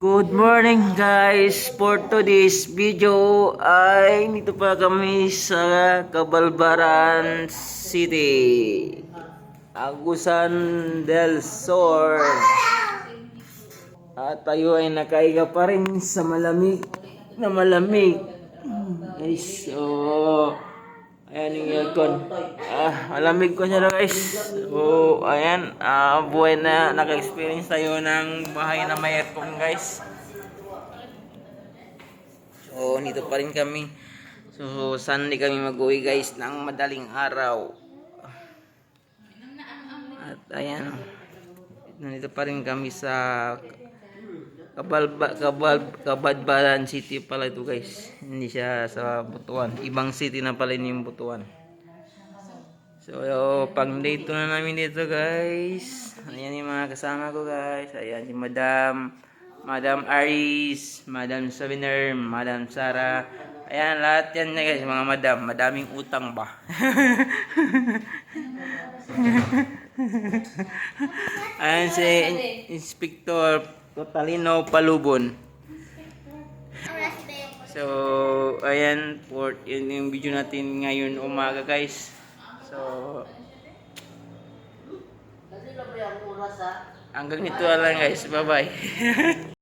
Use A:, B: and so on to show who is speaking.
A: Good morning guys! For today's video ay dito pa kami sa Cabalbaran City, Agusan del Sur. At tayo ay nakaiga pa rin sa malamig na malamig. Guys, so ayan yung aircon. Malamig ko siya guys. So ayan, buhay na naka-experience tayo ng bahay na may aircon guys. So nito pa rin kami. So Sunday kami mag-uwi guys ng madaling araw. At ayan, nandito pa rin kami sa Cabalbaran City pala ito guys. Hindi siya sa Butuan. Ibang city na pala yung Butuan. So pag date na namin dito guys. Ayan yung mga kasama ko guys. Ayan si Madam Aris, Madam Saviner, Madam Sara. Ayan lahat yan guys mga madam. Madaming utang ba? Ayan si Inspector Totalino Palubon. So, ayan for yung video natin ngayon umaga guys. So, hanggang nito lang guys. Bye bye.